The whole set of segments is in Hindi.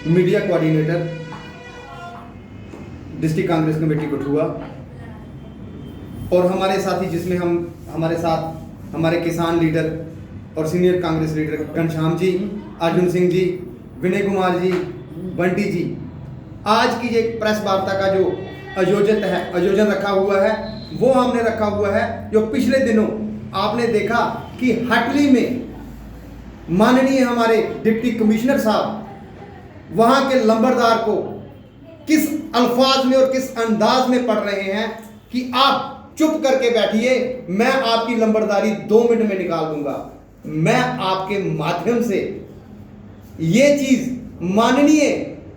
Media coordinator district Congress committee Kathua, और हमारे साथी जिसमें हमारे साथ हमारे किसान लीडर और सीनियर कांग्रेस लीडर घनश्याम जी, अर्जुन सिंह जी, विनय कुमार जी, बंटी जी। आज की ये प्रेस वार्ता का जो आयोजन रखा हुआ है वो हमने रखा हुआ है जो पिछले दिनों आपने देखा कि हटली में माननीय हमारे डिप्टी कमिश्नर साहब वहां के लंबरदार को किस अल्फाज में और किस अंदाज में पढ़ रहे हैं कि आप चुप करके बैठिए, मैं आपकी लंबरदारी 2 मिनट में निकाल दूंगा। मैं आपके माध्यम से ये चीज माननीय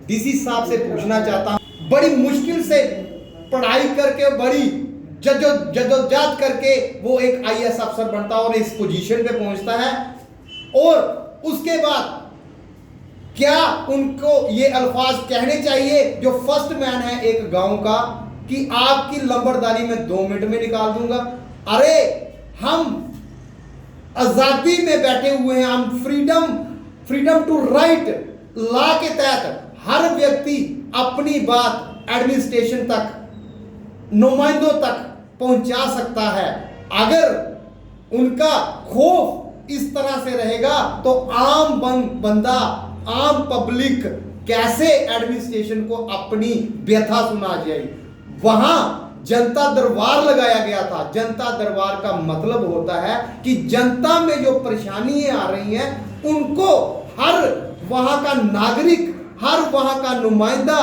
डीसी साहब से पूछना चाहता हूं। बड़ी मुश्किल से पढ़ाई करके, बड़ी जद्दोजहद करके वो एक आईएएस अफसर बनता है और इस पोजीशन पे पहुंचता है, और उसके बाद क्या उनको ये अल्फाज कहने चाहिए जो फर्स्ट मैन है एक गांव का कि आपकी लंबरदारी में 2 मिनट में निकाल दूंगा। अरे हम आजादी में बैठे हुए हैं, हम फ्रीडम टू राइट लॉ के तहत हर व्यक्ति अपनी बात एडमिनिस्ट्रेशन तक, नुमाइंदों तक पहुंचा सकता है। अगर उनका खौफ इस तरह से रहेगा तो आम बंदा, आम पब्लिक कैसे एडमिनिस्ट्रेशन को अपनी व्यथा सुना जाए। वहां जनता दरबार लगाया गया था। जनता दरबार का मतलब होता है कि जनता में जो परेशानियां आ रही हैं उनको हर वहां का नागरिक, हर वहां का नुमाइंदा,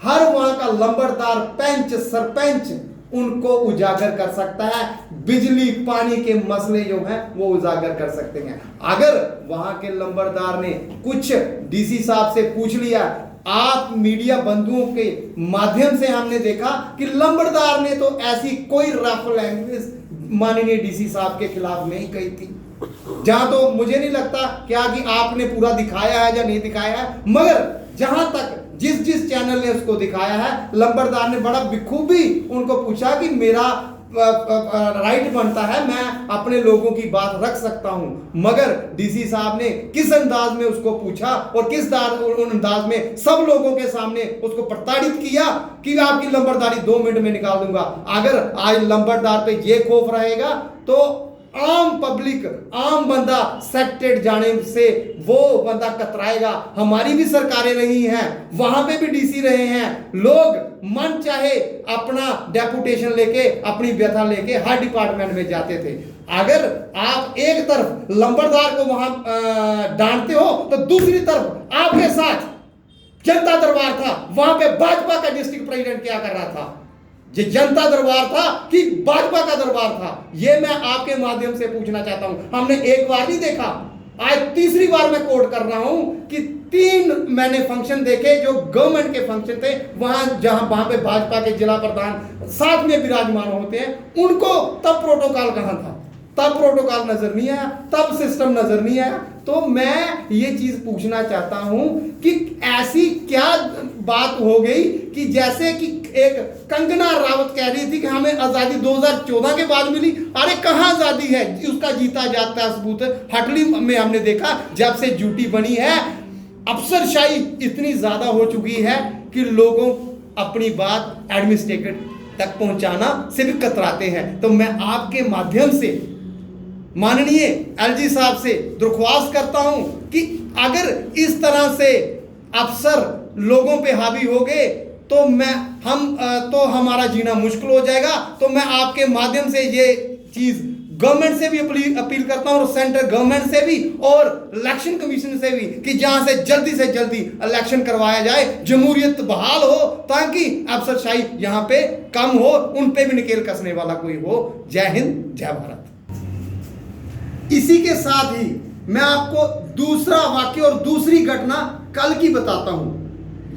हर वहां का लंबरदार, पंच, सरपंच उनको उजागर कर सकता है। बिजली पानी के मसले जो हैं वो उजागर कर सकते हैं। अगर वहां के लंबरदार ने कुछ डीसी साहब से पूछ लिया, आप मीडिया बंधुओं के माध्यम से हमने देखा कि लंबरदार ने तो ऐसी कोई रफ लैंग्वेज माननीय डीसी साहब के खिलाफ नहीं कही थी, जहां तो मुझे नहीं लगता क्या कि आपने पूरा दिखाया है या नहीं दिखाया है, मगर जहां तक जिस चैनल ने उसको दिखाया है, लंबरदार ने बड़ा बखूबी उनको पूछा कि मेरा राइट बनता है, मैं अपने लोगों की बात रख सकता हूं। मगर डीसी साहब ने किस अंदाज में उसको पूछा और किस अंदाज में सब लोगों के सामने उसको प्रताड़ित किया कि आपकी लंबरदारी 2 मिनट में निकाल दूंगा। अगर आज लंबरदार पे ये खौफ रहेगा तो आम पब्लिक, आम बंदा सेक्टेड जाने से वो बंदा कतराएगा। हमारी भी सरकारें रही हैं, वहां पे भी डीसी रहे हैं, लोग मन चाहे अपना डेपुटेशन लेके, अपनी व्यथा लेके हर डिपार्टमेंट में जाते थे। अगर आप एक तरफ लंबरदार को वहां डांटते हो तो दूसरी तरफ आपके साथ जनता दरबार था, वहां पे भाजपा का डिस्ट्रिक्ट प्रेसिडेंट क्या कर रहा था। ये जनता दरबार था कि भाजपा का दरबार था, ये मैं आपके माध्यम से पूछना चाहता हूं। हमने एक बार नहीं देखा, आज तीसरी बार मैं कोट कर रहा हूं कि 3 मैंने फंक्शन देखे जो गवर्नमेंट के फंक्शन थे, वहां पे भाजपा के जिला प्रधान साथ में विराजमान होते हैं, उनको तब प्रोटोकॉल कहां था, तब प्रोटोकॉल नजर नहीं आया, तब सिस्टम नजर नहीं आया। तो मैं ये चीज पूछना चाहता हूं कि ऐसी क्या बात हो गई कि जैसे कि एक कंगना रावत कह रही थी कि हमें आजादी 2014 के बाद मिली। अरे कहां आजादी है, उसका जीता जाता सबूत हटली में हमने देखा। जब से ड्यूटी बनी है, अफसरशाही इतनी ज्यादा हो चुकी है कि लोगों अपनी बात एडमिनिस्ट्रेटर तक पहुंचाना से भी कतराते हैं। तो मैं आपके माध्यम से माननीय एलजी साहब से दरख्वास्त करता हूं कि अगर इस तरह से अफसर लोगों पे हावी हो गए तो हमारा जीना मुश्किल हो जाएगा। तो मैं आपके माध्यम से ये चीज गवर्नमेंट से भी अपील करता हूं और सेंट्रल गवर्नमेंट से भी और इलेक्शन कमीशन से भी कि जहां से जल्दी इलेक्शन करवाया जाए, जमहूरियत बहाल हो, ताकि अफसरशाही यहां पे कम हो, उन पे भी निकेल कसने वाला कोई हो। जय हिंद, जय भारत। इसी के साथ ही मैं आपको दूसरा वाक्य और दूसरी घटना कल की बताता हूं।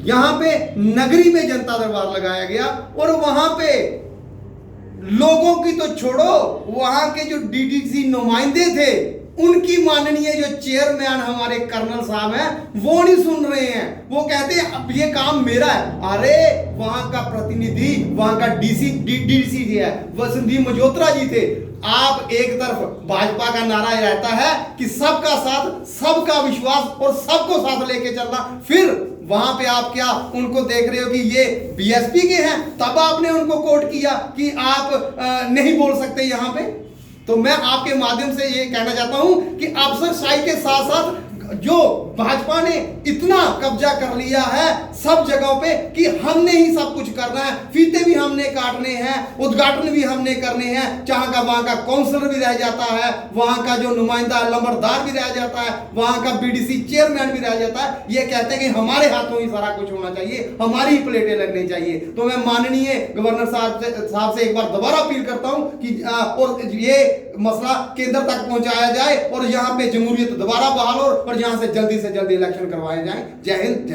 यहां पे नगरी में जनता दरबार लगाया गया और वहां पे लोगों की तो छोड़ो, वहां के जो डीडीसी नुमाइंदे थे उनकी माननीय जो चेयरमैन हमारे कर्नल साहब हैं वो नहीं सुन रहे हैं। वो कहते हैं अब ये काम मेरा है। अरे वहां का प्रतिनिधि, वहां का डीसी जी है, वसंती मजोत्रा जी थे, आप एक तरफ भाजपा का नारा रहता है कि सबका साथ, सबका विश्वास और सबको साथ लेके चलना, फिर वहां पे आप क्या उनको देख रहे हो कि ये बीएसपी के हैं, तब आपने उनको कोट किया कि आप नहीं बोल सकते यहां पे। तो मैं आपके माध्यम से ये कहना चाहता हूं कि अफसरशाही के साथ साथ जो भाजपा ने इतना कब्जा कर लिया है सब जगहों पे कि हमने ही सब कुछ करना है, फीते भी हमने काटने हैं, उद्घाटन भी हमने करने हैं, जहां का वहां का काउंसलर भी रह जाता है, वहां का जो नुमाइंदा लंबरदार भी रह जाता है, वहां का बीडीसी चेयरमैन भी रह जाता है। ये कहते हैं कि हमारे हाथों ही सारा कुछ होना चाहिए, हमारी ही प्लेटें लगनी चाहिए। तो मैं माननीय गवर्नर साहब से एक बार दोबारा अपील करता हूं कि और ये मसला केंद्र तक पहुंचाया जाए और यहाँ पे जमहूरियत दोबारा बहाल हो और यहाँ से जल्दी इलेक्शन करवाए जाएं। जय हिंद।